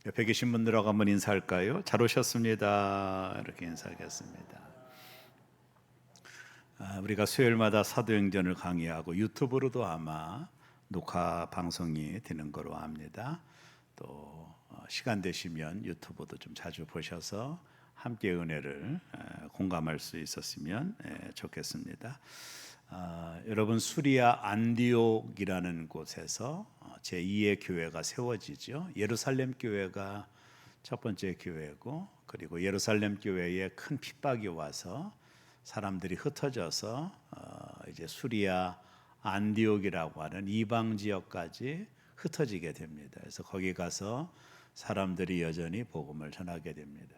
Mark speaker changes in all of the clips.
Speaker 1: 옆에 계신 분들하고 한번 인사할까요? 잘 오셨습니다. 이렇게 인사하겠습니다. 우리가 수요일마다 사도행전을 강의하고 유튜브로도 아마 녹화 방송이 되는 거로 압니다. 또 시간 되시면 유튜브도 좀 자주 보셔서 함께 은혜를 공감할 수 있었으면 좋겠습니다. 여러분, 수리아 안디옥이라는 곳에서 제2의 교회가 세워지죠. 예루살렘 교회가 첫 번째 교회고, 그리고 예루살렘 교회에 큰 핍박이 와서 사람들이 흩어져서 이제 수리아 안디옥이라고 하는 이방 지역까지 흩어지게 됩니다. 그래서 거기 가서 사람들이 여전히 복음을 전하게 됩니다.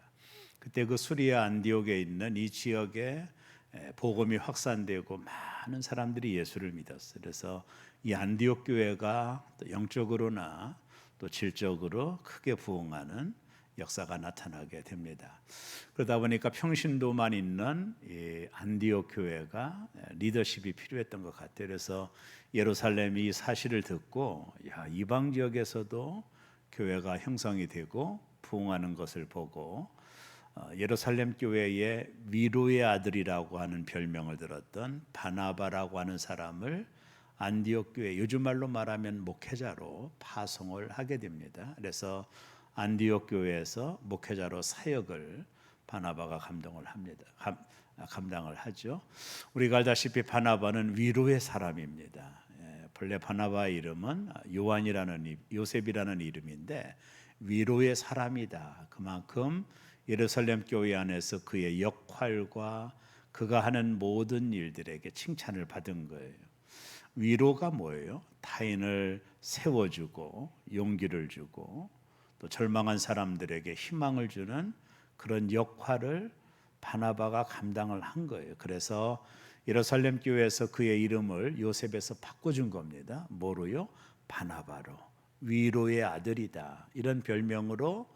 Speaker 1: 그때 그 수리아 안디옥에 있는 이 지역에 복음이 확산되고 많은 사람들이 예수를 믿었어요. 그래서 이 안디옥 교회가 또 영적으로나 또 질적으로 크게 부흥하는 역사가 나타나게 됩니다. 그러다 보니까 평신도만 있는 이 안디옥 교회가 리더십이 필요했던 것 같아요. 그래서 예루살렘이 이 사실을 듣고 이방 지역에서도 교회가 형성이 되고 부흥하는 것을 보고 예루살렘 교회의 위로의 아들이라고 하는 별명을 들었던 바나바라고 하는 사람을 안디옥 교회, 요즘 말로 말하면 목회자로 파송을 하게 됩니다. 그래서 안디옥 교회에서 목회자로 사역을 바나바가 감당을 하죠. 우리가 알다시피 바나바는 위로의 사람입니다. 본래 바나바의 이름은 요셉이라는 이름인데 위로의 사람이다. 그만큼 예루살렘 교회 안에서 그의 역할과 그가 하는 모든 일들에게 칭찬을 받은 거예요. 위로가 뭐예요? 타인을 세워주고 용기를 주고 또 절망한 사람들에게 희망을 주는 그런 역할을 바나바가 감당을 한 거예요. 그래서 예루살렘 교회에서 그의 이름을 요셉에서 바꿔준 겁니다. 뭐로요? 바나바로. 위로의 아들이다. 이런 별명으로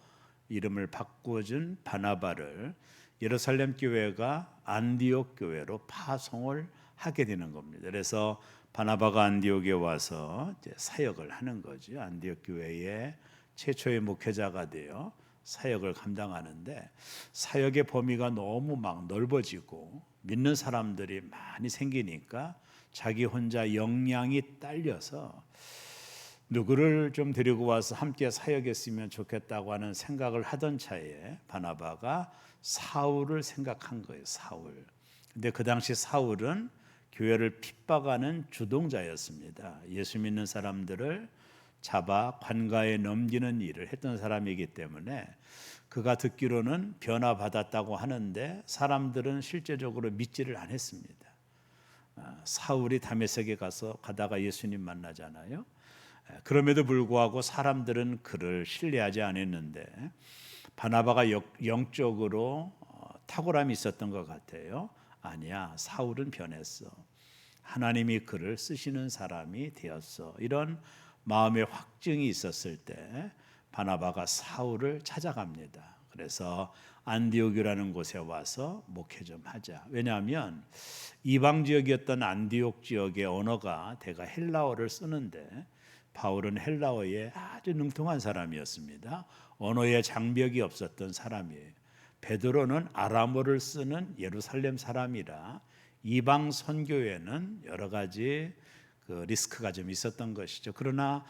Speaker 1: 이름을 바꿔준 바나바를 예루살렘 교회가 안디옥 교회로 파송을 하게 되는 겁니다. 그래서 바나바가 안디옥에 와서 이제 사역을 하는 거죠. 안디옥 교회의 최초의 목회자가 되어 사역을 감당하는데 사역의 범위가 너무 막 넓어지고 믿는 사람들이 많이 생기니까 자기 혼자 역량이 딸려서 누구를 좀 데리고 와서 함께 사역했으면 좋겠다고 하는 생각을 하던 차에 바나바가 사울을 생각한 거예요. 사울. 근데 그 당시 사울은 교회를 핍박하는 주동자였습니다. 예수 믿는 사람들을 잡아 관가에 넘기는 일을 했던 사람이기 때문에 그가 듣기로는 변화받았다고 하는데 사람들은 실제적으로 믿지를 않았습니다. 사울이 다메섹에 가다가 예수님 만나잖아요. 그럼에도 불구하고 사람들은 그를 신뢰하지 않았는데 바나바가 영적으로 탁월함이 있었던 것 같아요. 아니야, 사울은 변했어. 하나님이 그를 쓰시는 사람이 되었어. 이런 마음의 확증이 있었을 때 바나바가 사울을 찾아갑니다. 그래서 안디옥이라는 곳에 와서 목회 좀 하자. 왜냐하면 이방 지역이었던 안디옥 지역의 언어가 대가 헬라어를 쓰는데 바울은 헬라어에 아주 능통한 사람이었습니다. 언어에 장벽이 없었던 사람이에요. 베드로는 아람어를 쓰는 예루살렘 사람이라 이방 선교에는 여러 가지 그 리스크가 좀 있었던 것이죠. 그러나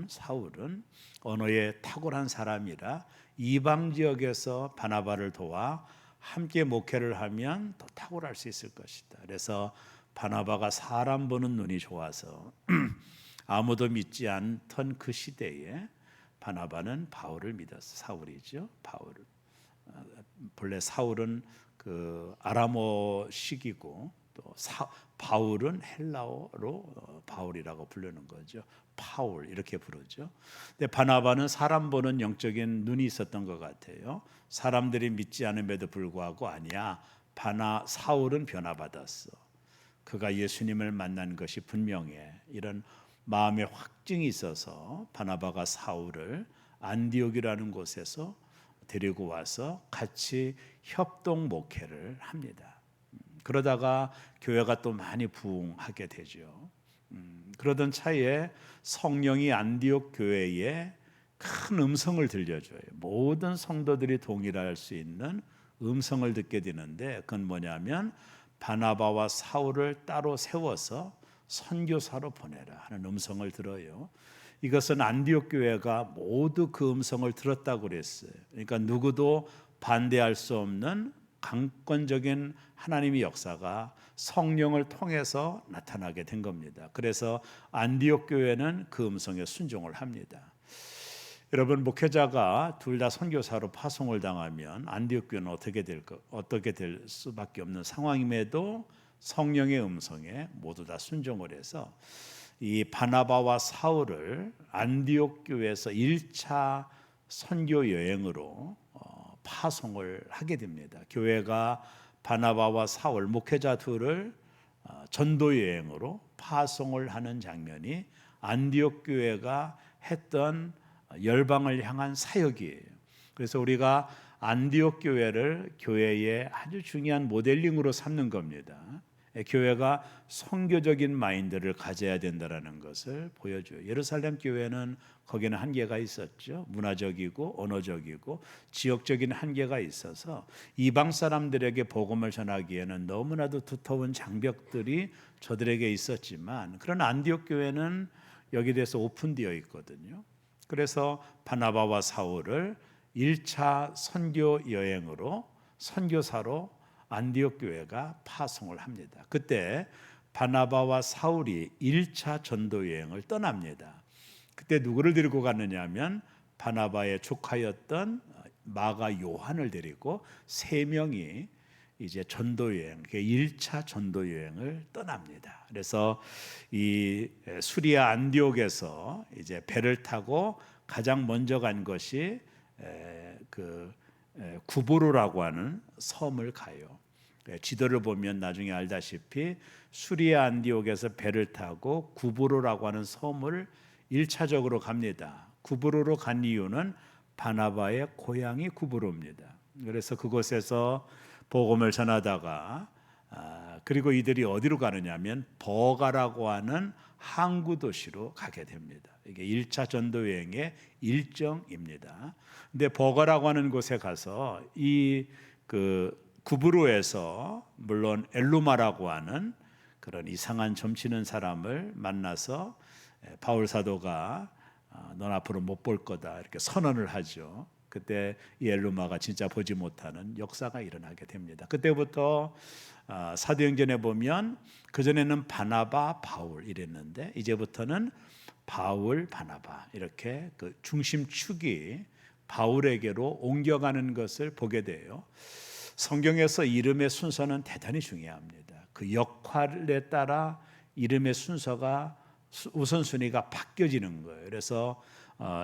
Speaker 1: 사울은 언어에 탁월한 사람이라 이방 지역에서 바나바를 도와 함께 목회를 하면 더 탁월할 수 있을 것이다. 그래서 바나바가 사람 보는 눈이 좋아서 아무도 믿지 않던 그 시대에 바나바는 바울을 믿었어. 사울이죠. 바울을. 본래 사울은 그 아람어식이고 또 바울은 헬라어로 바울이라고 부르는 거죠. 파울 이렇게 부르죠. 근데 바나바는 사람 보는 영적인 눈이 있었던 것 같아요. 사람들이 믿지 않음에도 불구하고 아니야. 사울은 변화받았어. 그가 예수님을 만난 것이 분명해. 이런 마음의 확증이 있어서 바나바가 사울을 안디옥이라는 곳에서 데리고 와서 같이 협동 목회를 합니다. 그러다가 교회가 또 많이 부흥하게 되죠. 그러던 차에 성령이 안디옥 교회에 큰 음성을 들려줘요. 모든 성도들이 동일할 수 있는 음성을 듣게 되는데, 그건 뭐냐면 바나바와 사울을 따로 세워서 선교사로 보내라 하는 음성을 들어요. 이것은 안디옥 교회가 모두 그 음성을 들었다고 그랬어요. 그러니까 누구도 반대할 수 없는 강권적인 하나님의 역사가 성령을 통해서 나타나게 된 겁니다. 그래서 안디옥 교회는 그 음성에 순종을 합니다. 여러분, 목회자가 둘 다 선교사로 파송을 당하면 안디옥 교회는 어떻게 될 수밖에 없는 상황임에도 성령의 음성에 모두 다 순종을 해서 이 바나바와 사울을 안디옥 교회에서 1차 선교 여행으로 파송을 하게 됩니다. 교회가 바나바와 사울 목회자 둘을 전도 여행으로 파송을 하는 장면이 안디옥 교회가 했던 열방을 향한 사역이에요. 그래서 우리가 안디옥 교회를 교회의 아주 중요한 모델링으로 삼는 겁니다. 교회가 선교적인 마인드를 가져야 된다는 것을 보여줘요. 예루살렘 교회는 거기는 한계가 있었죠. 문화적이고 언어적이고 지역적인 한계가 있어서 이방 사람들에게 복음을 전하기에는 너무나도 두터운 장벽들이 저들에게 있었지만, 그런 안디옥 교회는 여기에 대해서 오픈되어 있거든요. 그래서 바나바와 사울을 1차 선교 여행으로 선교사로 안디옥 교회가 파송을 합니다. 그때 바나바와 사울이 1차 전도 여행을 떠납니다. 그때 누구를 데리고 갔느냐 하면 바나바의 조카였던 마가 요한을 데리고 3명이 이제 전도 여행, 1차 전도 여행을 떠납니다. 그래서 이 수리아 안디옥에서 이제 배를 타고 가장 먼저 간 것이 구브로라고 하는 섬을 가요. 지도를 보면 나중에 알다시피 수리아 안디옥에서 배를 타고 구브로라고 하는 섬을 1차적으로 갑니다. 구브로로 간 이유는 바나바의 고향이 구브로입니다. 그래서 그곳에서 복음을 전하다가 그리고 이들이 어디로 가느냐면 버가라고 하는 항구 도시로 가게 됩니다. 이게 1차 전도 여행의 일정입니다. 근데 버가라고 하는 곳에 가서 이 구브로에서 물론 엘루마라고 하는 그런 이상한 점치는 사람을 만나서 바울 사도가 넌 앞으로 못 볼 거다 이렇게 선언을 하죠. 그때 이 엘루마가 진짜 보지 못하는 역사가 일어나게 됩니다. 그때부터 사도행전에 보면 그전에는 바나바, 바울 이랬는데 이제부터는 바울, 바나바 이렇게 그 중심축이 바울에게로 옮겨가는 것을 보게 돼요. 성경에서 이름의 순서는 대단히 중요합니다. 그 역할에 따라 이름의 순서가 우선순위가 바뀌어지는 거예요. 그래서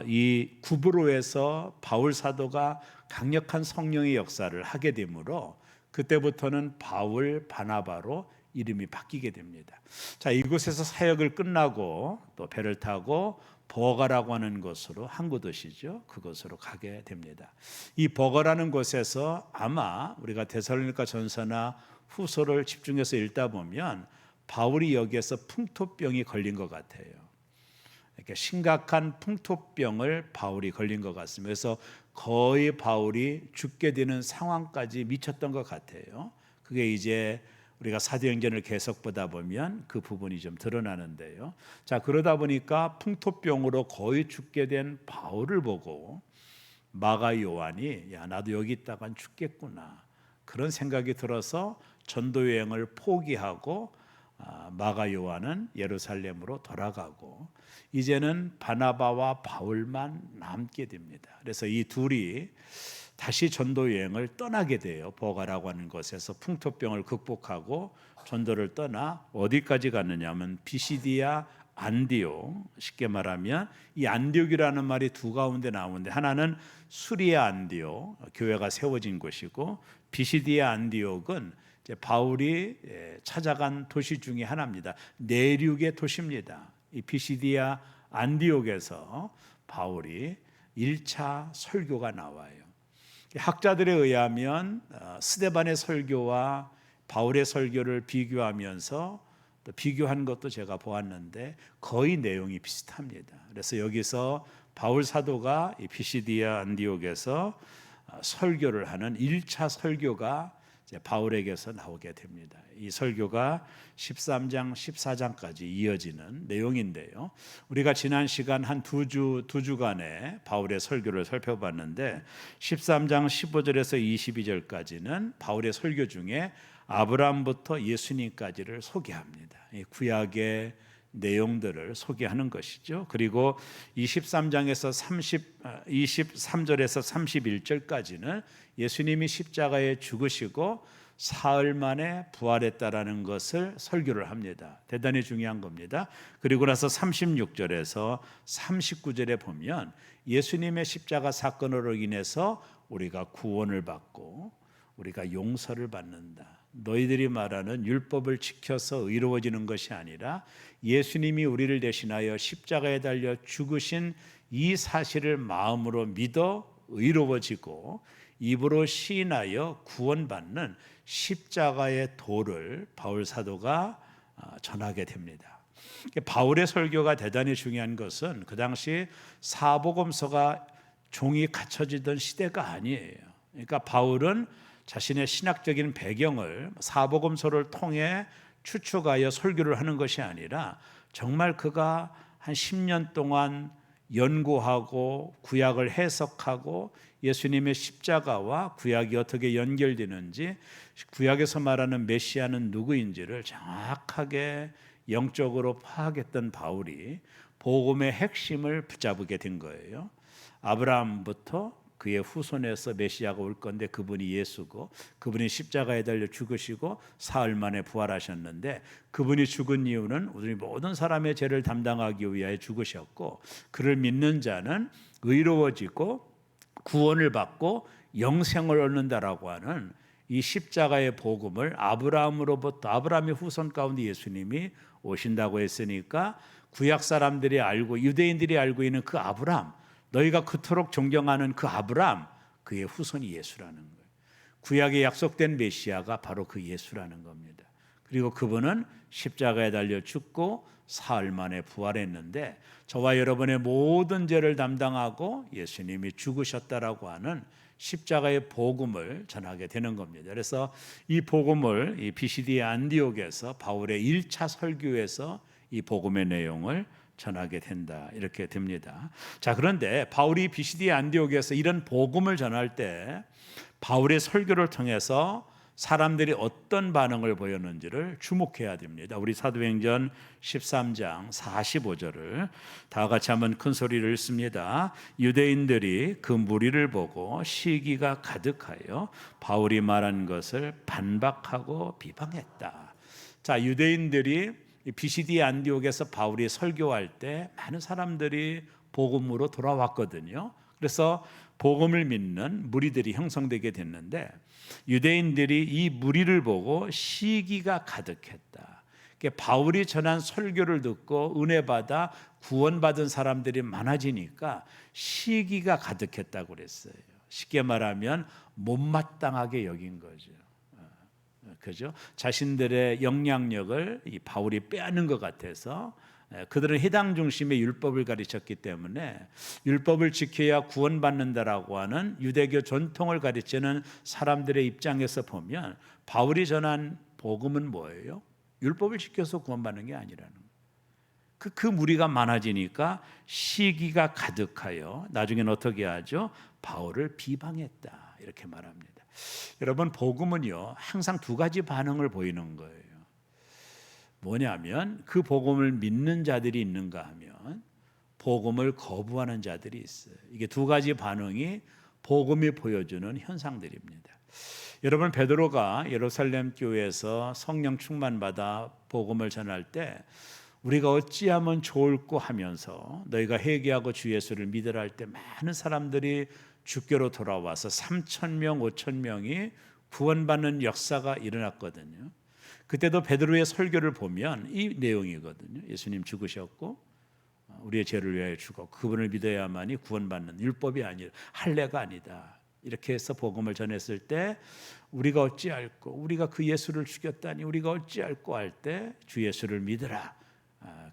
Speaker 1: 이 구브로에서 바울 사도가 강력한 성령의 역사를 하게 되므로 그때부터는 바울 바나바로 이름이 바뀌게 됩니다. 자, 이곳에서 사역을 끝나고 또 배를 타고 버가라고 하는 곳으로 항구 도시죠. 그곳으로 가게 됩니다. 이 버가라는 곳에서 아마 우리가 데살로니가 전서나 후서를 집중해서 읽다 보면 바울이 여기에서 풍토병이 걸린 것 같아요. 이렇게 심각한 풍토병을 바울이 걸린 것 같습니다. 그래서 거의 바울이 죽게 되는 상황까지 미쳤던 것 같아요. 그게 이제 우리가 사도행전을 계속 보다 보면 그 부분이 좀 드러나는데요. 자, 그러다 보니까 풍토병으로 거의 죽게 된 바울을 보고 마가 요한이 야, 나도 여기 있다간 죽겠구나 그런 생각이 들어서 전도 여행을 포기하고 마가 요한은 예루살렘으로 돌아가고 이제는 바나바와 바울만 남게 됩니다. 그래서 이 둘이 다시 전도 여행을 떠나게 돼요. 버가라고 하는 곳에서 풍토병을 극복하고 전도를 떠나 어디까지 갔느냐면 비시디아 안디옥, 쉽게 말하면 이 안디옥이라는 말이 두 가운데 나오는데 하나는 수리아 안디옥, 교회가 세워진 곳이고 비시디아 안디옥은 이제 바울이 찾아간 도시 중에 하나입니다. 내륙의 도시입니다. 이 비시디아 안디옥에서 바울이 1차 설교가 나와요. 학자들에 의하면 스데반의 설교와 바울의 설교를 비교하면서 또 비교한 것도 제가 보았는데 거의 내용이 비슷합니다. 그래서 여기서 바울 사도가 이 피시디아 안디옥에서 설교를 하는 1차 설교가 이제 바울에게서 나오게 됩니다. 이 설교가 13장, 14장까지 이어지는 내용인데요. 우리가 지난 시간 한 두 주간의 바울의 설교를 살펴봤는데 13장 15절에서 22절까지는 바울의 설교 중에 아브라함부터 예수님까지를 소개합니다. 이 구약의 내용들을 소개하는 것이죠. 그리고 23장에서 23절에서 31절까지는 예수님이 십자가에 죽으시고 사흘 만에 부활했다라는 것을 설교를 합니다. 대단히 중요한 겁니다. 그리고 나서 36절에서 39절에 보면 예수님의 십자가 사건으로 인해서 우리가 구원을 받고 우리가 용서를 받는다. 너희들이 말하는 율법을 지켜서 의로워지는 것이 아니라 예수님이 우리를 대신하여 십자가에 달려 죽으신 이 사실을 마음으로 믿어 의로워지고 입으로 시인하여 구원받는 십자가의 도를 바울 사도가 전하게 됩니다. 바울의 설교가 대단히 중요한 것은 그 당시 사복음서가 종이 갖춰지던 시대가 아니에요. 그러니까 바울은 자신의 신학적인 배경을 사복음서를 통해 추측하여 설교를 하는 것이 아니라 정말 그가 한 10년 동안 연구하고 구약을 해석하고 예수님의 십자가와 구약이 어떻게 연결되는지, 구약에서 말하는 메시아는 누구인지를 정확하게 영적으로 파악했던 바울이 복음의 핵심을 붙잡게 된 거예요. 아브라함부터 그의 후손에서 메시아가 올 건데 그분이 예수고, 그분이 십자가에 달려 죽으시고 사흘 만에 부활하셨는데, 그분이 죽은 이유는 우리 모든 사람의 죄를 담당하기 위하여 죽으셨고, 그를 믿는 자는 의로워지고 구원을 받고 영생을 얻는다라고 하는 이 십자가의 복음을 아브라함의 후손 가운데 예수님이 오신다고 했으니까, 구약 사람들이 알고 유대인들이 알고 있는 그 아브라함, 너희가 그토록 존경하는 그 아브라함, 그의 후손이 예수라는 거예요. 구약에 약속된 메시아가 바로 그 예수라는 겁니다. 그리고 그분은 십자가에 달려 죽고 사흘 만에 부활했는데, 저와 여러분의 모든 죄를 담당하고 예수님이 죽으셨다라고 하는 십자가의 복음을 전하게 되는 겁니다. 그래서 이 복음을 이 비시디아 안디옥에서 바울의 1차 설교에서 이 복음의 내용을 전하게 된다, 이렇게 됩니다. 자, 그런데 바울이 비시디아 안디옥에서 이런 복음을 전할 때 바울의 설교를 통해서 사람들이 어떤 반응을 보였는지를 주목해야 됩니다. 우리 사도행전 13장 45절을 다 같이 한번 큰 소리를 읽습니다. 유대인들이 그 무리를 보고 시기가 가득하여 바울이 말한 것을 반박하고 비방했다. 자, 유대인들이 비시디아 안디옥에서 바울이 설교할 때 많은 사람들이 복음으로 돌아왔거든요. 그래서 복음을 믿는 무리들이 형성되게 됐는데, 유대인들이 이 무리를 보고 시기가 가득했다. 바울이 전한 설교를 듣고 은혜 받아 구원받은 사람들이 많아지니까 시기가 가득했다고 그랬어요. 쉽게 말하면 못마땅하게 여긴 거죠. 그죠? 자신들의 영향력을 이 바울이 빼앗는 것 같아서, 그들은 해당 중심의 율법을 가르쳤기 때문에 율법을 지켜야 구원받는다라고 하는 유대교 전통을 가르치는 사람들의 입장에서 보면 바울이 전한 복음은 뭐예요? 율법을 지켜서 구원받는 게 아니라는 거예요. 그 무리가 많아지니까 시기가 가득하여 나중에는 어떻게 하죠? 바울을 비방했다, 이렇게 말합니다. 여러분, 복음은요 항상 두 가지 반응을 보이는 거예요. 뭐냐면 그 복음을 믿는 자들이 있는가 하면 복음을 거부하는 자들이 있어요. 이게 두 가지 반응이 복음이 보여주는 현상들입니다. 여러분, 베드로가 예루살렘 교회에서 성령 충만받아 복음을 전할 때 우리가 어찌하면 좋을꼬 하면서 너희가 회개하고 주 예수를 믿으라 할 때 많은 사람들이 주께로 돌아와서 3,000명, 5,000명이 구원받는 역사가 일어났거든요. 그때도 베드로의 설교를 보면 이 내용이거든요. 예수님 죽으셨고 우리의 죄를 위하여 죽었고 그분을 믿어야만이 구원받는, 율법이 아니라 할례가 아니다, 이렇게 해서 복음을 전했을 때 우리가 어찌할꼬, 우리가 그 예수를 죽였다니 우리가 어찌할꼬 할 때 주 예수를 믿으라.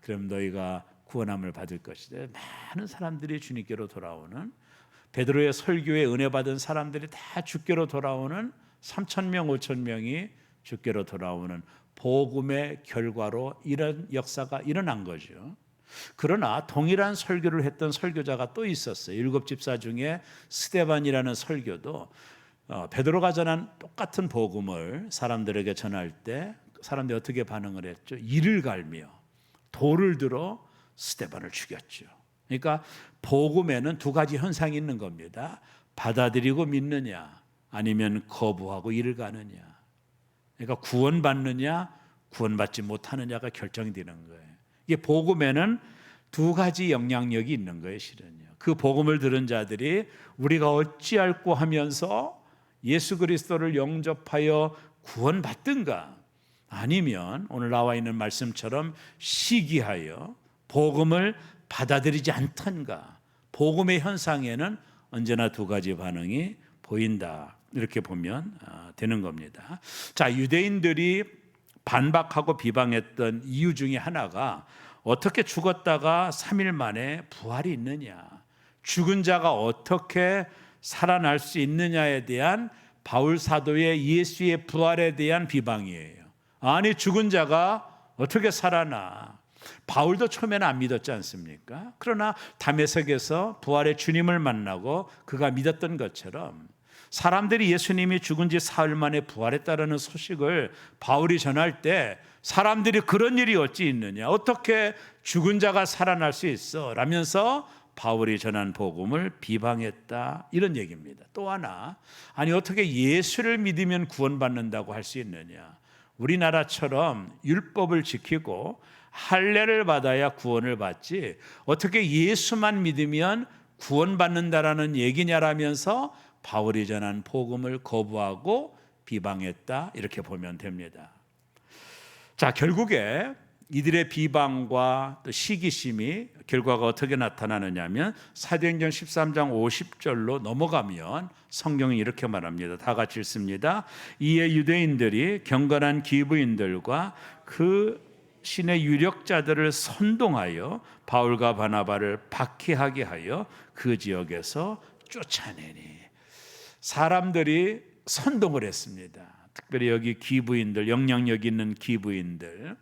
Speaker 1: 그럼 너희가 구원함을 받을 것이다. 많은 사람들이 주님께로 돌아오는, 베드로의 설교에 은혜 받은 사람들이 다 주께로 돌아오는, 3,000명 5,000명이 주께로 돌아오는 복음의 결과로 이런 역사가 일어난 거죠. 그러나 동일한 설교를 했던 설교자가 또 있었어요. 7 집사 중에 스데반이라는 설교도 베드로가 전한 똑같은 복음을 사람들에게 전할 때 사람들이 어떻게 반응을 했죠? 이를 갈며 돌을 들어 스데반을 죽였죠. 그러니까 복음에는 두 가지 현상이 있는 겁니다. 받아들이고 믿느냐, 아니면 거부하고 이를 가느냐. 그러니까 구원받느냐, 구원받지 못하느냐가 결정이 되는 거예요. 이게 복음에는 두 가지 영향력이 있는 거예요, 실은요. 그 복음을 들은 자들이 우리가 어찌할꼬 하면서 예수 그리스도를 영접하여 구원받든가, 아니면 오늘 나와 있는 말씀처럼 시기하여 복음을 받아들이지 않던가. 복음의 현상에는 언제나 두 가지 반응이 보인다, 이렇게 보면 되는 겁니다. 자, 유대인들이 반박하고 비방했던 이유 중에 하나가 어떻게 죽었다가 3일 만에 부활이 있느냐, 죽은 자가 어떻게 살아날 수 있느냐에 대한 바울 사도의 예수의 부활에 대한 비방이에요. 아니, 죽은 자가 어떻게 살아나? 바울도 처음에는 안 믿었지 않습니까? 그러나 다메섹에서 부활의 주님을 만나고 그가 믿었던 것처럼 사람들이 예수님이 죽은 지 사흘 만에 부활했다라는 소식을 바울이 전할 때 사람들이 그런 일이 어찌 있느냐, 어떻게 죽은 자가 살아날 수 있어? 라면서 바울이 전한 복음을 비방했다, 이런 얘기입니다. 또 하나, 아니 어떻게 예수를 믿으면 구원받는다고 할 수 있느냐, 우리나라처럼 율법을 지키고 할례를 받아야 구원을 받지 어떻게 예수만 믿으면 구원받는다라는 얘기냐라면서 바울이 전한 복음을 거부하고 비방했다, 이렇게 보면 됩니다. 자, 결국에 이들의 비방과 또 시기심이 결과가 어떻게 나타나느냐면 사도행전 13장 50절로 넘어가면 성경이 이렇게 말합니다. 다 같이 읽습니다. 이에 유대인들이 경건한 기브인들과 그 신의 유력자들을 선동하여 바울과 바나바를 박해하게 하여 그 지역에서 쫓아내니. 사람들이 선동을 했습니다. 특별히 여기 기브인들, 영향력 있는 기브인들,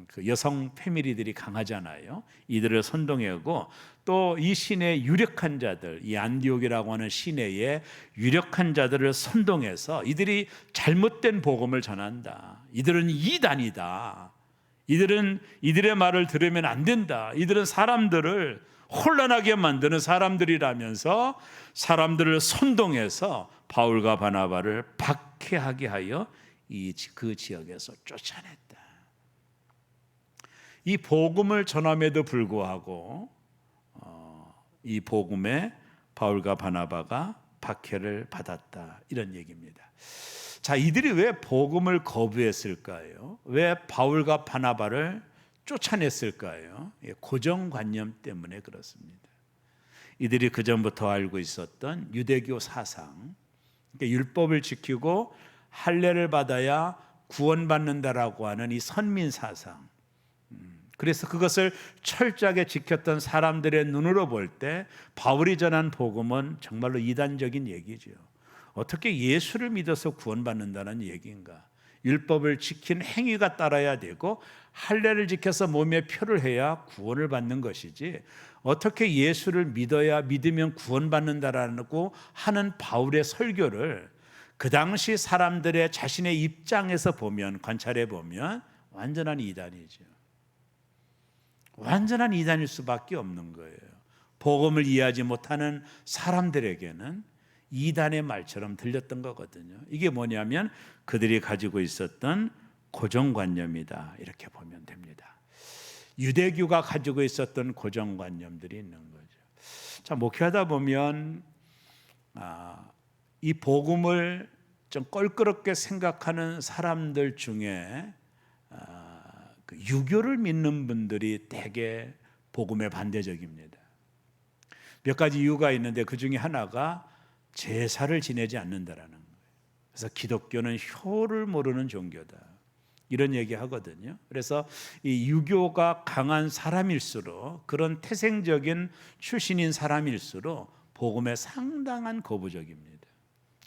Speaker 1: 그 여성 패밀리들이 강하잖아요. 이들을 선동하고 또 이 시내의 유력한 자들, 이 안디옥이라고 하는 시내의 유력한 자들을 선동해서 이들이 잘못된 복음을 전한다, 이들은 이단이다, 이들의 말을 들으면 안 된다, 이들은 사람들을 혼란하게 만드는 사람들이라면서 사람들을 선동해서 바울과 바나바를 박해하게 하여 그 지역에서 쫓아냈다. 이 복음을 전함에도 불구하고 이 복음에 바울과 바나바가 박해를 받았다, 이런 얘기입니다. 자, 이들이 왜 복음을 거부했을까요? 왜 바울과 바나바를 쫓아냈을까요? 고정관념 때문에 그렇습니다. 이들이 그전부터 알고 있었던 유대교 사상, 그러니까 율법을 지키고 할례를 받아야 구원받는다라고 하는 이 선민 사상, 그래서 그것을 철저하게 지켰던 사람들의 눈으로 볼 때 바울이 전한 복음은 정말로 이단적인 얘기죠. 어떻게 예수를 믿어서 구원받는다는 얘기인가? 율법을 지킨 행위가 따라야 되고 할례를 지켜서 몸에 표를 해야 구원을 받는 것이지, 어떻게 예수를 믿으면 구원받는다라고 하는 바울의 설교를 그 당시 사람들의 자신의 입장에서 보면, 관찰해 보면 완전한 이단이죠. 완전한 이단일 수밖에 없는 거예요. 복음을 이해하지 못하는 사람들에게는 이단의 말처럼 들렸던 거거든요. 이게 뭐냐면 그들이 가지고 있었던 고정관념이다, 이렇게 보면 됩니다. 유대교가 가지고 있었던 고정관념들이 있는 거죠. 자, 목회하다 보면 이 복음을 좀 껄끄럽게 생각하는 사람들 중에 그 유교를 믿는 분들이 대개 복음에 반대적입니다. 몇 가지 이유가 있는데 그 중에 하나가 제사를 지내지 않는다라는 거예요. 그래서 기독교는 효를 모르는 종교다, 이런 얘기 하거든요. 그래서 이 유교가 강한 사람일수록, 그런 태생적인 출신인 사람일수록 복음에 상당한 거부적입니다.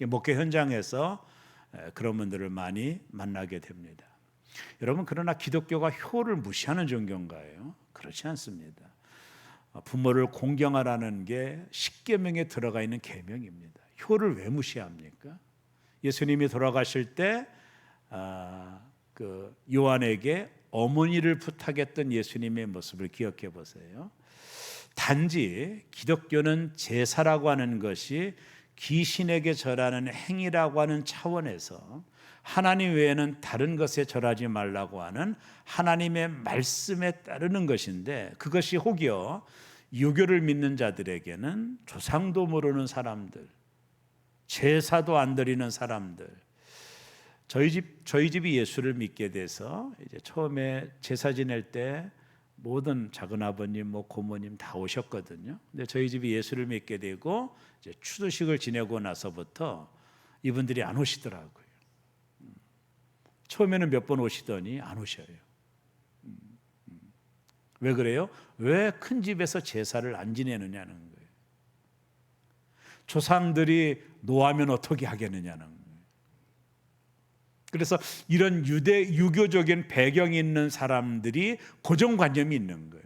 Speaker 1: 목회 현장에서 그런 분들을 많이 만나게 됩니다. 여러분, 그러나 기독교가 효를 무시하는 종교인가요? 그렇지 않습니다. 부모를 공경하라는 게 십계명에 들어가 있는 계명입니다. 효를 왜 무시합니까? 예수님이 돌아가실 때 그 요한에게 어머니를 부탁했던 예수님의 모습을 기억해 보세요. 단지 기독교는 제사라고 하는 것이 귀신에게 절하는 행위라고 하는 차원에서 하나님 외에는 다른 것에 절하지 말라고 하는 하나님의 말씀에 따르는 것인데, 그것이 혹여 유교를 믿는 자들에게는 조상도 모르는 사람들, 제사도 안 드리는 사람들, 저희 집이 예수를 믿게 돼서 이제 처음에 제사 지낼 때 모든 작은 아버님, 고모님 다 오셨거든요. 근데 저희 집이 예수를 믿게 되고 이제 추도식을 지내고 나서부터 이분들이 안 오시더라고요. 처음에는 몇 번 오시더니 안 오셔요. 왜 그래요? 왜 큰 집에서 제사를 안 지내느냐는 거예요. 조상들이 노하면 어떻게 하겠느냐는 거예요. 그래서 이런 유교적인 배경이 있는 사람들이 고정관념이 있는 거예요.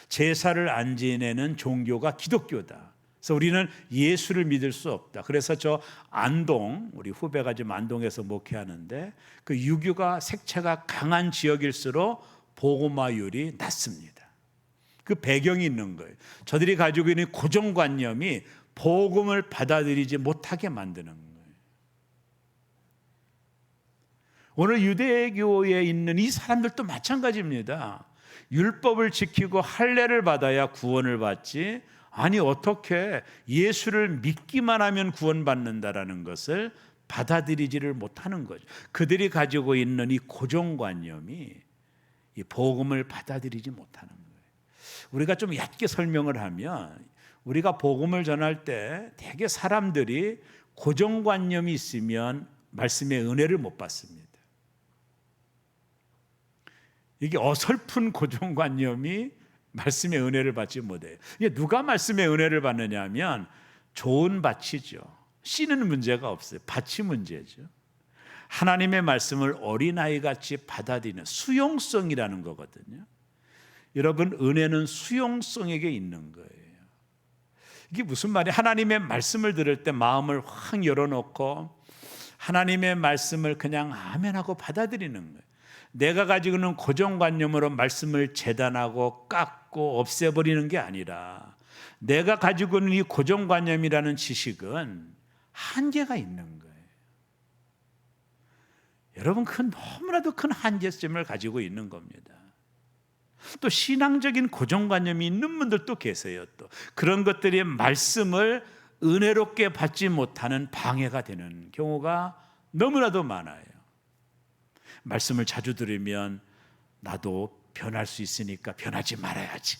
Speaker 1: 제사를 안 지내는 종교가 기독교다. 그래서 우리는 예수를 믿을 수 없다. 그래서 저 안동, 우리 후배가 지금 안동에서 목회하는데, 그 유교가 색채가 강한 지역일수록 복음화율이 낮습니다. 그 배경이 있는 거예요. 저들이 가지고 있는 고정관념이 복음을 받아들이지 못하게 만드는 거예요. 오늘 유대교에 있는 이 사람들도 마찬가지입니다. 율법을 지키고 할례를 받아야 구원을 받지, 아니 어떻게 예수를 믿기만 하면 구원받는다라는 것을 받아들이지를 못하는 거죠. 그들이 가지고 있는 이 고정관념이 이 복음을 받아들이지 못하는 거예요. 우리가 좀 얕게 설명을 하면, 우리가 복음을 전할 때 대개 사람들이 고정관념이 있으면 말씀의 은혜를 못 받습니다. 이게 어설픈 고정관념이 말씀의 은혜를 받지 못해요. 이게 누가 말씀의 은혜를 받느냐 하면 좋은 밭이죠. 씨는 문제가 없어요. 밭이 문제죠. 하나님의 말씀을 어린아이같이 받아들이는 수용성이라는 거거든요. 여러분, 은혜는 수용성에게 있는 거예요. 이게 무슨 말이에요? 하나님의 말씀을 들을 때 마음을 확 열어놓고 하나님의 말씀을 그냥 아멘하고 받아들이는 거예요. 내가 가지고 있는 고정관념으로 말씀을 재단하고 깎고 없애버리는 게 아니라, 내가 가지고 있는 이 고정관념이라는 지식은 한계가 있는 거예요. 여러분, 너무나도 큰 한계점을 가지고 있는 겁니다. 또 신앙적인 고정관념이 있는 분들도 계세요. 또 그런 것들이 말씀을 은혜롭게 받지 못하는 방해가 되는 경우가 너무나도 많아요. 말씀을 자주 들으면 나도 변할 수 있으니까 변하지 말아야지,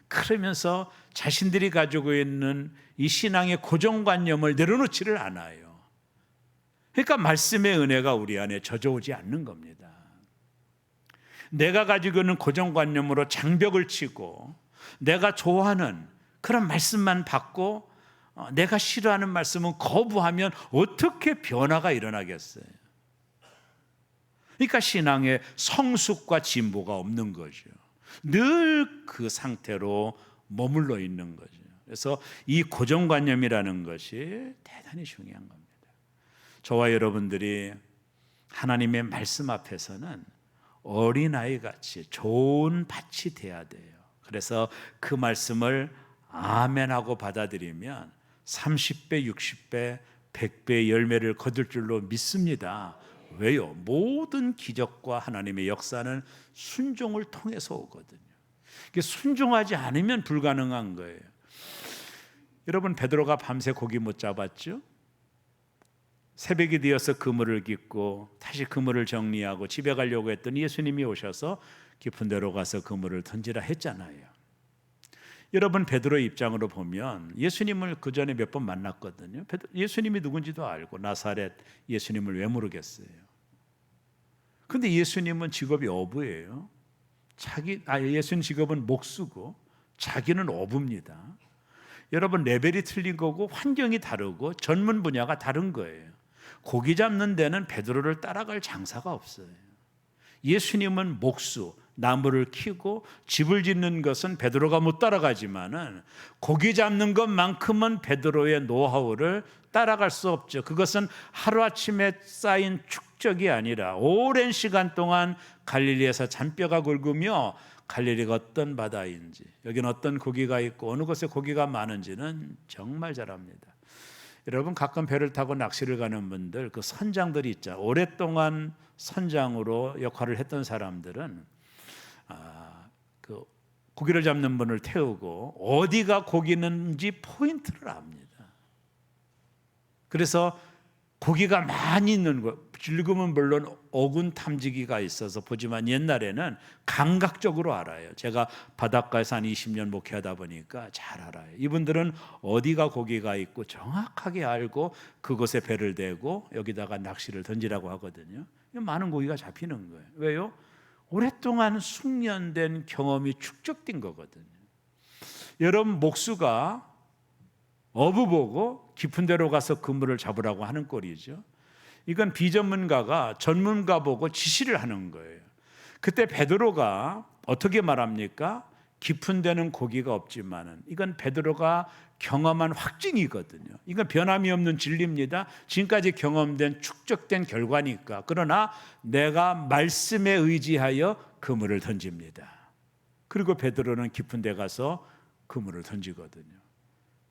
Speaker 1: 그러면서 자신들이 가지고 있는 이 신앙의 고정관념을 내려놓지를 않아요. 그러니까 말씀의 은혜가 우리 안에 젖어오지 않는 겁니다. 내가 가지고 있는 고정관념으로 장벽을 치고 내가 좋아하는 그런 말씀만 받고 내가 싫어하는 말씀은 거부하면 어떻게 변화가 일어나겠어요? 그러니까 신앙의 성숙과 진보가 없는 거죠. 늘 그 상태로 머물러 있는 거죠. 그래서 이 고정관념이라는 것이 대단히 중요한 겁니다. 저와 여러분들이 하나님의 말씀 앞에서는 어린아이같이 좋은 밭이 돼야 돼요. 그래서 그 말씀을 아멘하고 받아들이면 30배, 60배, 100배의 열매를 거둘 줄로 믿습니다. 왜요? 모든 기적과 하나님의 역사는 순종을 통해서 오거든요. 이게 순종하지 않으면 불가능한 거예요. 여러분, 베드로가 밤새 고기 못 잡았죠? 새벽이 되어서 그물을 깃고 다시 그물을 정리하고 집에 가려고 했더니 예수님이 오셔서 깊은 데로 가서 그물을 던지라 했잖아요. 여러분, 베드로의 입장으로 보면 예수님을 그 전에 몇 번 만났거든요. 예수님이 누군지도 알고 나사렛 예수님을 왜 모르겠어요? 근데 예수님은 직업이 어부예요. 예수님 직업은 목수고 자기는 어부입니다. 여러분, 레벨이 틀린 거고 환경이 다르고 전문 분야가 다른 거예요. 고기 잡는 데는 베드로를 따라갈 장사가 없어요. 예수님은 목수, 나무를 키고 집을 짓는 것은 베드로가 못 따라가지만은 고기 잡는 것만큼은 베드로의 노하우를 따라갈 수 없죠. 그것은 하루아침에 쌓인 축적이 아니라 오랜 시간 동안 갈릴리에서 잔뼈가 굵으며 갈릴리가 어떤 바다인지, 여기는 어떤 고기가 있고 어느 곳에 고기가 많은지는 정말 잘 압니다. 여러분, 가끔 배를 타고 낚시를 가는 분들, 그 선장들이 있죠. 오랫동안 선장으로 역할을 했던 사람들은 그 고기를 잡는 분을 태우고 어디가 고기 있는지 포인트를 압니다. 그래서 고기가 많이 있는 곳, 지금은 물론 어군 탐지기가 있어서 보지만 옛날에는 감각적으로 알아요. 제가 바닷가에서 한 20년 목회하다 보니까 잘 알아요. 이분들은 어디가 고기가 있고 정확하게 알고 그곳에 배를 대고 여기다가 낚시를 던지라고 하거든요. 많은 고기가 잡히는 거예요. 왜요? 오랫동안 숙련된 경험이 축적된 거거든요. 여러분, 목수가 어부 보고 깊은 데로 가서 그물을 잡으라고 하는 꼴이죠. 이건 비전문가가 전문가 보고 지시를 하는 거예요. 그때 베드로가 어떻게 말합니까? 깊은 데는 고기가 없지만은, 이건 베드로가 경험한 확증이거든요. 이건 변함이 없는 진리입니다. 지금까지 경험된 축적된 결과니까. 그러나 내가 말씀에 의지하여 그물을 던집니다. 그리고 베드로는 깊은 데 가서 그물을 던지거든요.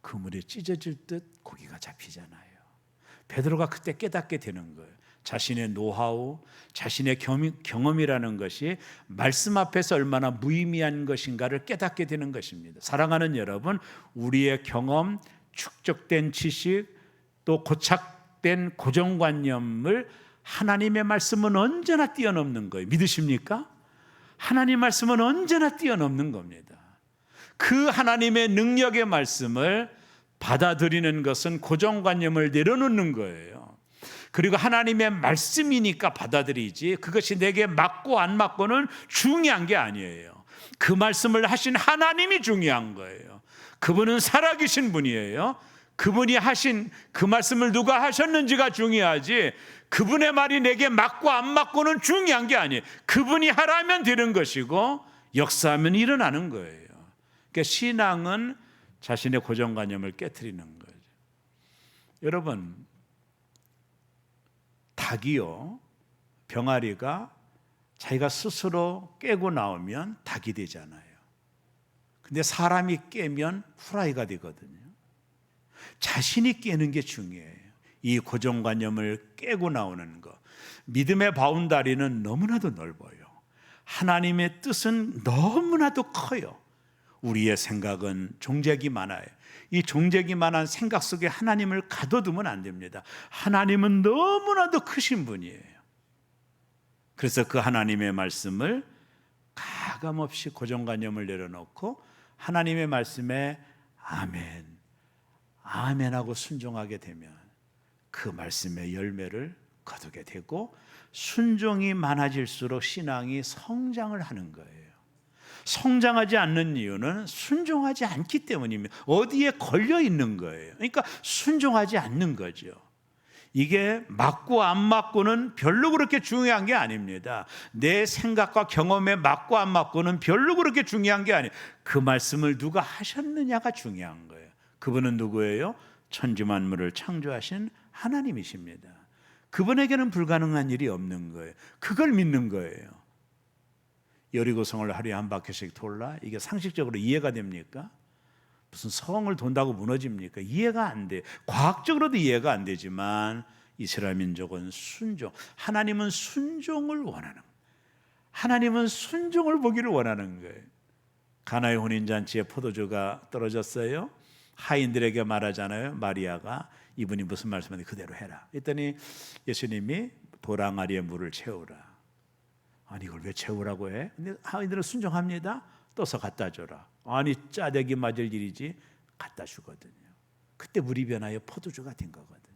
Speaker 1: 그물이 찢어질 듯 고기가 잡히잖아요. 베드로가 그때 깨닫게 되는 거예요. 자신의 노하우, 자신의 경험이라는 것이 말씀 앞에서 얼마나 무의미한 것인가를 깨닫게 되는 것입니다. 사랑하는 여러분, 우리의 경험, 축적된 지식, 또 고착된 고정관념을 하나님의 말씀은 언제나 뛰어넘는 거예요. 믿으십니까? 하나님 말씀은 언제나 뛰어넘는 겁니다. 그 하나님의 능력의 말씀을 받아들이는 것은 고정관념을 내려놓는 거예요. 그리고 하나님의 말씀이니까 받아들이지, 그것이 내게 맞고 안 맞고는 중요한 게 아니에요. 그 말씀을 하신 하나님이 중요한 거예요. 그분은 살아계신 분이에요. 그분이 하신 그 말씀을 누가 하셨는지가 중요하지, 그분의 말이 내게 맞고 안 맞고는 중요한 게 아니에요. 그분이 하라면 되는 것이고 역사하면 일어나는 거예요. 그러니까 신앙은 자신의 고정관념을 깨트리는 거죠. 여러분, 닭이요, 병아리가 자기가 스스로 깨고 나오면 닭이 되잖아요. 근데 사람이 깨면 후라이가 되거든요. 자신이 깨는 게 중요해요. 이 고정관념을 깨고 나오는 것. 믿음의 바운다리는 너무나도 넓어요. 하나님의 뜻은 너무나도 커요. 우리의 생각은 종재기 많아요. 이 종재기 많은 생각 속에 하나님을 가둬두면 안 됩니다. 하나님은 너무나도 크신 분이에요. 그래서 그 하나님의 말씀을 가감없이 고정관념을 내려놓고 하나님의 말씀에 아멘, 아멘하고 순종하게 되면 그 말씀의 열매를 거두게 되고, 순종이 많아질수록 신앙이 성장을 하는 거예요. 성장하지 않는 이유는 순종하지 않기 때문입니다. 어디에 걸려 있는 거예요. 그러니까 순종하지 않는 거죠. 이게 맞고 안 맞고는 별로 그렇게 중요한 게 아닙니다. 내 생각과 경험에 맞고 안 맞고는 별로 그렇게 중요한 게 아니에요. 그 말씀을 누가 하셨느냐가 중요한 거예요. 그분은 누구예요? 천지만물을 창조하신 하나님이십니다. 그분에게는 불가능한 일이 없는 거예요. 그걸 믿는 거예요. 여리고성을 하루에 한 바퀴씩 돌라? 이게 상식적으로 이해가 됩니까? 무슨 성을 돈다고 무너집니까? 이해가 안 돼요. 과학적으로도 이해가 안 되지만 이스라엘 민족은 순종, 하나님은 순종을 원하는 거예요. 하나님은 순종을 보기를 원하는 거예요. 가나의 혼인잔치에 포도주가 떨어졌어요. 하인들에게 말하잖아요. 마리아가, 이분이 무슨 말씀인지 그대로 해라. 했더니 예수님이 도랑아리에 물을 채우라. 아니, 이걸 왜 채우라고 해? 근데 하인들은 순종합니다. 떠서 갖다 줘라. 아니, 짜대기 맞을 일이지. 갖다 주거든요. 그때 물이 변하여 포도주가 된 거거든요.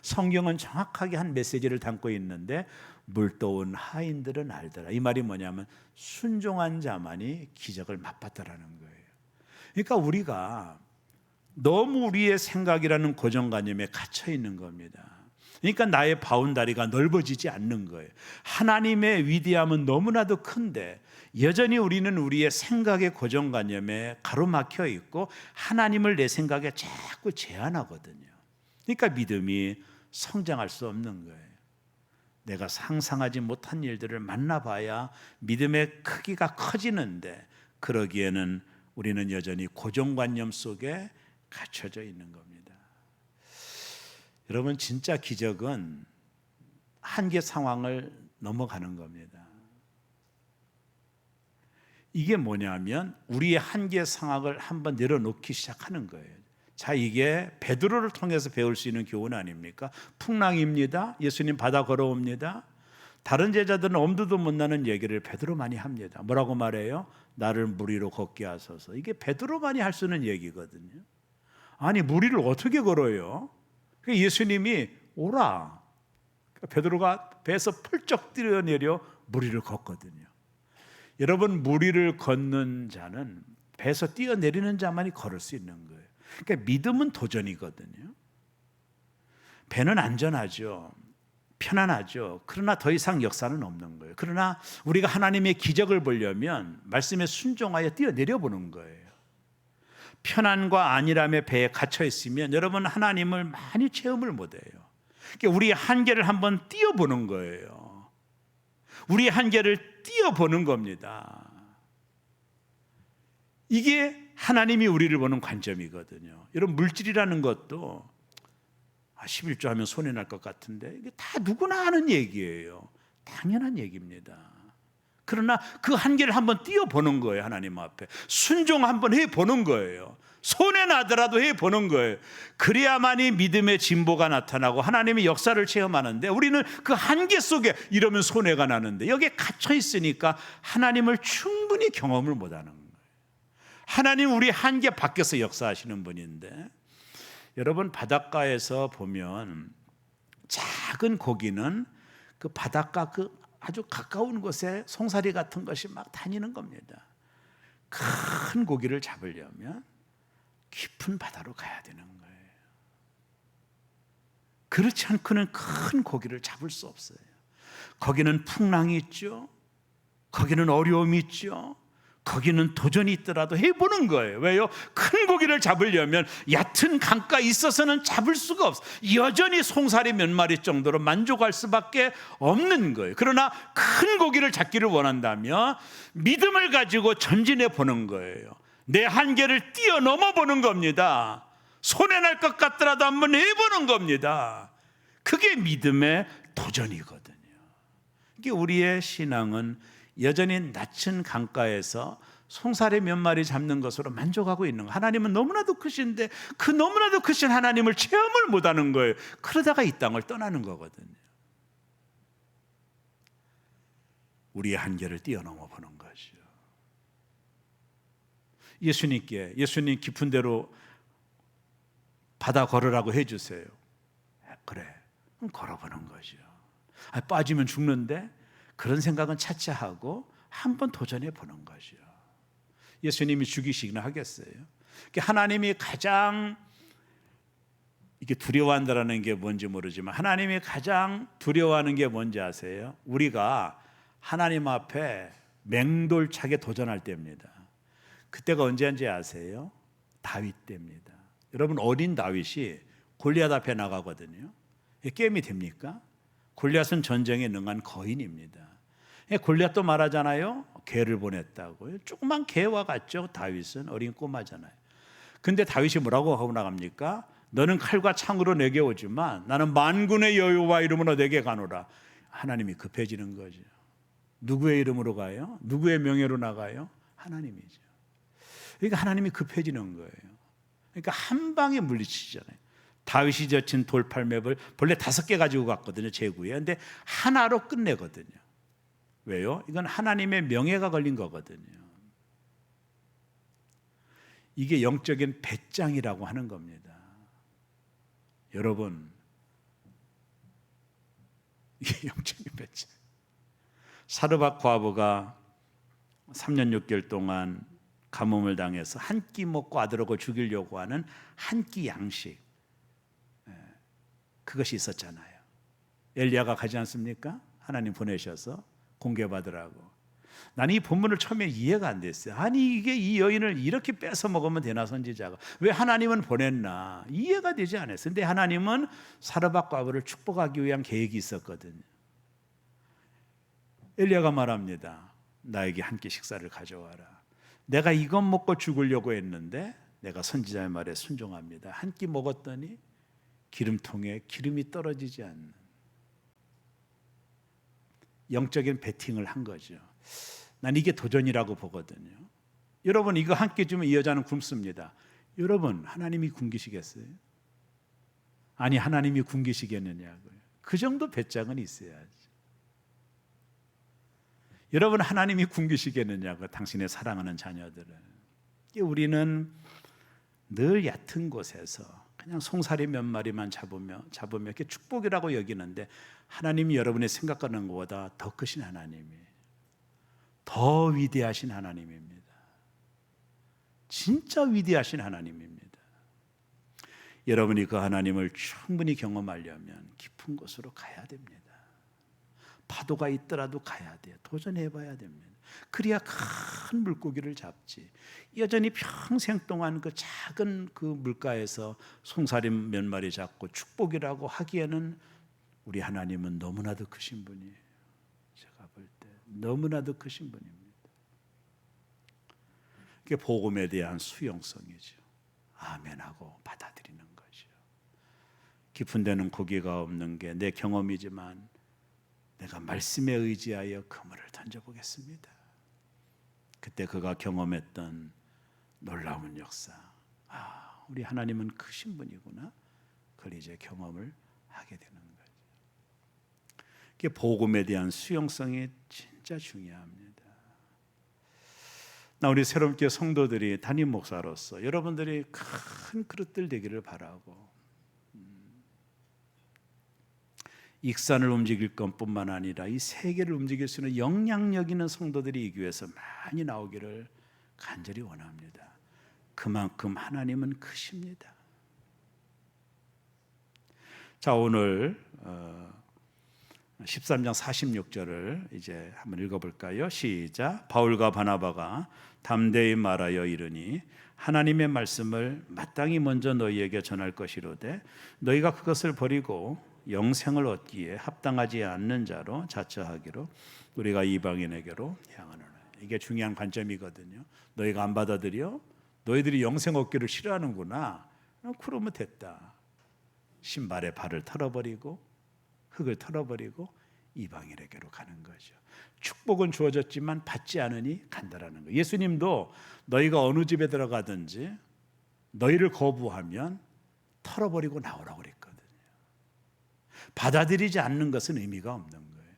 Speaker 1: 성경은 정확하게 한 메시지를 담고 있는데 물도온 하인들은 알더라. 이 말이 뭐냐면 순종한 자만이 기적을 맛봤다라는 거예요. 그러니까 우리가 너무 우리의 생각이라는 고정관념에 갇혀 있는 겁니다. 그러니까 나의 바운다리가 넓어지지 않는 거예요. 하나님의 위대함은 너무나도 큰데 여전히 우리는 우리의 생각의 고정관념에 가로막혀 있고 하나님을 내 생각에 자꾸 제한하거든요. 그러니까 믿음이 성장할 수 없는 거예요. 내가 상상하지 못한 일들을 만나봐야 믿음의 크기가 커지는데 그러기에는 우리는 여전히 고정관념 속에 갇혀져 있는 겁니다. 여러분, 진짜 기적은 한계 상황을 넘어가는 겁니다. 이게 뭐냐면 우리의 한계 상황을 한번 내려놓기 시작하는 거예요. 자, 이게 베드로를 통해서 배울 수 있는 교훈 아닙니까? 풍랑입니다. 예수님 바다 걸어옵니다. 다른 제자들은 엄두도 못 나는 얘기를 베드로 많이 합니다. 뭐라고 말해요? 나를 물 위로 걷게 하소서. 이게 베드로만이 할 수 있는 얘기거든요. 아니, 물 위를 어떻게 걸어요? 예수님이 오라. 베드로가 배에서 펄쩍 뛰어내려 물 위를 걷거든요. 여러분, 물 위를 걷는 자는 배에서 뛰어내리는 자만이 걸을 수 있는 거예요. 그러니까 믿음은 도전이거든요. 배는 안전하죠. 편안하죠. 그러나 더 이상 역사는 없는 거예요. 그러나 우리가 하나님의 기적을 보려면 말씀에 순종하여 뛰어내려 보는 거예요. 편안과 안일함의 배에 갇혀 있으면 여러분 하나님을 많이 체험을 못해요. 그러니까 우리의 한계를 한번 뛰어보는 거예요. 우리의 한계를 뛰어보는 겁니다. 이게 하나님이 우리를 보는 관점이거든요. 여러분, 물질이라는 것도 11조 하면 손해날 것 같은데 이게 다 누구나 하는 얘기예요. 당연한 얘기입니다. 그러나 그 한계를 한번 뛰어보는 거예요. 하나님 앞에 순종 한번 해보는 거예요. 손해나더라도 해보는 거예요. 그래야만이 믿음의 진보가 나타나고 하나님의 역사를 체험하는데 우리는 그 한계 속에 이러면 손해가 나는데 여기에 갇혀 있으니까 하나님을 충분히 경험을 못하는 거예요. 하나님 우리 한계 밖에서 역사하시는 분인데 여러분, 바닷가에서 보면 작은 고기는 그 바닷가 그 아주 가까운 곳에 송사리 같은 것이 막 다니는 겁니다. 큰 고기를 잡으려면 깊은 바다로 가야 되는 거예요. 그렇지 않고는 큰 고기를 잡을 수 없어요. 거기는 풍랑이 있죠. 거기는 어려움이 있죠. 거기는 도전이 있더라도 해보는 거예요. 왜요? 큰 고기를 잡으려면 얕은 강가에 있어서는 잡을 수가 없어요. 여전히 송사리 몇 마리 정도로 만족할 수밖에 없는 거예요. 그러나 큰 고기를 잡기를 원한다면 믿음을 가지고 전진해 보는 거예요. 내 한계를 뛰어넘어 보는 겁니다. 손해날 것 같더라도 한번 해보는 겁니다. 그게 믿음의 도전이거든요. 이게 우리의 신앙은 여전히 낮은 강가에서 송사리 몇 마리 잡는 것으로 만족하고 있는 거예요. 하나님은 너무나도 크신데 그 너무나도 크신 하나님을 체험을 못하는 거예요. 그러다가 이 땅을 떠나는 거거든요. 우리의 한계를 뛰어넘어 보는 것이죠. 예수님 깊은 데로 바다 걸으라고 해주세요. 그래, 그럼 걸어보는 거죠. 빠지면 죽는데 그런 생각은 차치하고 한번 도전해 보는 거죠. 예수님이 죽이시기나 하겠어요. 하나님이 가장 이게 두려워한다는 게 뭔지 모르지만 하나님이 가장 두려워하는 게 뭔지 아세요? 우리가 하나님 앞에 맹돌차게 도전할 때입니다. 그때가 언제인지 아세요? 다윗 때입니다. 여러분, 어린 다윗이 골리앗 앞에 나가거든요. 게임이 됩니까? 골리앗은 전쟁에 능한 거인입니다. 골리앗도 말하잖아요. 개를 보냈다고요. 조그만 개와 같죠. 다윗은 어린 꼬마잖아요. 근데 다윗이 뭐라고 하고 나갑니까? 너는 칼과 창으로 내게 오지만 나는 만군의 여호와 이름으로 내게 가노라. 하나님이 급해지는 거죠. 누구의 이름으로 가요? 누구의 명예로 나가요? 하나님이죠. 그러니까 하나님이 급해지는 거예요. 그러니까 한 방에 물리치잖아요. 다윗이 젖힌 돌팔맵을 본래 5개 가지고 갔거든요. 제구에. 근데 하나로 끝내거든요. 왜요? 이건 하나님의 명예가 걸린 거거든요. 이게 영적인 배짱이라고 하는 겁니다. 여러분, 이게 영적인 배짱. 사르밧 과부가 3년 6개월 동안 가뭄을 당해서 한 끼 먹고 아들하고 죽이려고 하는 한 끼 양식, 그것이 있었잖아요. 엘리야가 가지 않습니까? 하나님 보내셔서 공개받으라고. 나는 이 본문을 처음에 이해가 안 됐어요. 아니 이게 이 여인을 이렇게 뺏어 먹으면 되나, 선지자가 왜 하나님은 보냈나 이해가 되지 않았어요. 근데 하나님은 사르밧 과부를 축복하기 위한 계획이 있었거든요. 엘리야가 말합니다. 나에게 한 끼 식사를 가져와라. 내가 이것 먹고 죽으려고 했는데 내가 선지자의 말에 순종합니다. 한 끼 먹었더니 기름통에 기름이 떨어지지 않는 영적인 배팅을 한 거죠. 난 이게 도전이라고 보거든요. 여러분 이거 한 끼 주면 이 여자는 굶습니다. 여러분 하나님이 굶기시겠어요? 아니 하나님이 굶기시겠느냐고요. 그 정도 배짱은 있어야지. 여러분 하나님이 굶기시겠느냐고, 당신의 사랑하는 자녀들을. 우리는 늘 얕은 곳에서 그냥 송사리 몇 마리만 잡으며 이렇게 축복이라고 여기는데, 하나님이 여러분의 생각하는 것보다 더 크신 하나님이, 더 위대하신 하나님입니다. 진짜 위대하신 하나님입니다. 여러분이 그 하나님을 충분히 경험하려면 깊은 곳으로 가야 됩니다. 파도가 있더라도 가야 돼요. 도전해봐야 됩니다. 그래야 큰 물고기를 잡지. 여전히 평생 동안 그 작은 그 물가에서 송사리 몇 마리 잡고 축복이라고 하기에는 우리 하나님은 너무나도 크신 분이에요. 제가 볼 때 너무나도 크신 분입니다. 그게 복음에 대한 수용성이죠. 아멘하고 받아들이는 거죠. 깊은 데는 고기가 없는 게 내 경험이지만 내가 말씀에 의지하여 그물을 던져보겠습니다. 그때 그가 경험했던 놀라운 역사, 우리 하나님은 크신 분이구나, 그걸 이제 경험을 하게 되는 거죠. 그게 복음에 대한 수용성이 진짜 중요합니다. 나 우리 새롭게 성도들이 담임 목사로서 여러분들이 큰 그릇들 되기를 바라고, 익산을 움직일 것뿐만 아니라 이 세계를 움직일 수 있는 영향력 있는 성도들이 이 교회에서 많이 나오기를 간절히 원합니다. 그만큼 하나님은 크십니다. 자, 오늘 13장 46절을 이제 한번 읽어볼까요? 시작. 바울과 바나바가 담대히 말하여 이르니 하나님의 말씀을 마땅히 먼저 너희에게 전할 것이로되 너희가 그것을 버리고 영생을 얻기에 합당하지 않는 자로 자처하기로 우리가 이방인에게로 향하노라. 이게 중요한 관점이거든요. 너희가 안 받아들여? 너희들이 영생 얻기를 싫어하는구나. 그러면 됐다. 신발에 발을 털어버리고 흙을 털어버리고 이방인에게로 가는 거죠. 축복은 주어졌지만 받지 않으니 간다라는 거예요. 예수님도 너희가 어느 집에 들어가든지 너희를 거부하면 털어버리고 나오라고 그랬거든요. 받아들이지 않는 것은 의미가 없는 거예요.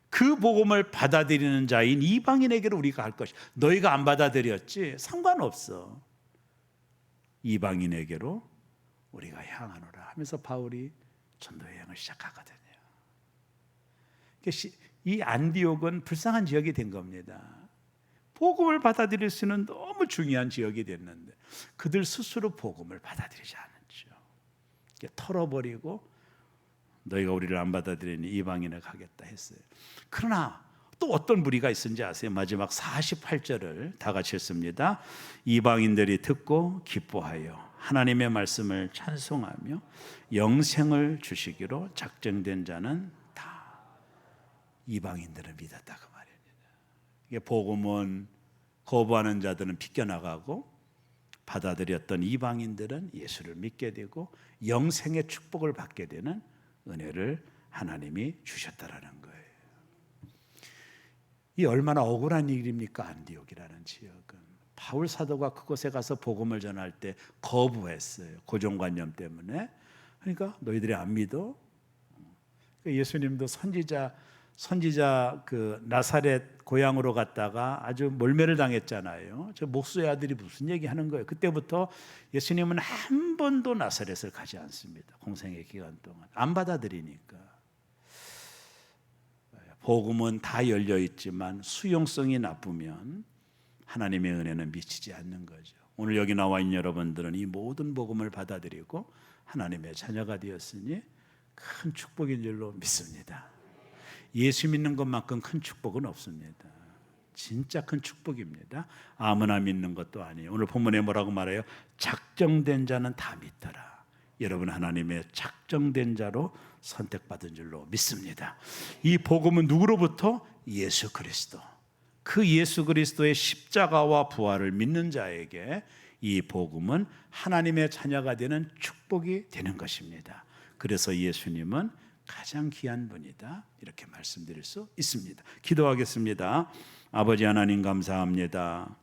Speaker 1: 그 복음을 받아들이는 자인 이방인에게로 우리가 갈 것이. 너희가 안 받아들였지 상관없어. 이방인에게로 우리가 향하노라 하면서 바울이 전도 여행을 시작하거든요. 이 안디옥은 불쌍한 지역이 된 겁니다. 복음을 받아들일 수 있는 너무 중요한 지역이 됐는데 그들 스스로 복음을 받아들이지 않았죠. 털어버리고 너희가 우리를 안 받아들이니 이방인에 가겠다 했어요. 그러나 또 어떤 무리가 있었는지 아세요? 마지막 48절을 다 같이 읽습니다. 이방인들이 듣고 기뻐하여 하나님의 말씀을 찬송하며 영생을 주시기로 작정된 자는 다 이방인들을 믿었다 그 말입니다. 이게 복음은 거부하는 자들은 빗겨나가고 받아들였던 이방인들은 예수를 믿게 되고 영생의 축복을 받게 되는 은혜를 하나님이 주셨다라는 거예요. 이 얼마나 억울한 일입니까? 안디옥이라는 지역은 바울 사도가 그곳에 가서 복음을 전할 때 거부했어요. 고정관념 때문에. 그러니까 너희들이 안 믿어? 예수님도 선지자 그 나사렛 고향으로 갔다가 아주 몰매를 당했잖아요. 저 목수의 아들이 무슨 얘기하는 거예요? 그때부터 예수님은 한 번도 나사렛을 가지 않습니다. 공생의 기간 동안 안 받아들이니까. 복음은 다 열려 있지만 수용성이 나쁘면 하나님의 은혜는 미치지 않는 거죠. 오늘 여기 나와 있는 여러분들은 이 모든 복음을 받아들이고 하나님의 자녀가 되었으니 큰 축복인 줄로 믿습니다. 예수 믿는 것만큼 큰 축복은 없습니다. 진짜 큰 축복입니다. 아무나 믿는 것도 아니에요. 오늘 본문에 뭐라고 말해요? 작정된 자는 다 믿더라. 여러분 하나님의 작정된 자로 선택받은 줄로 믿습니다. 이 복음은 누구로부터? 예수 그리스도. 그 예수 그리스도의 십자가와 부활을 믿는 자에게 이 복음은 하나님의 자녀가 되는 축복이 되는 것입니다. 그래서 예수님은 가장 귀한 분이다, 이렇게 말씀드릴 수 있습니다. 기도하겠습니다. 아버지 하나님 감사합니다.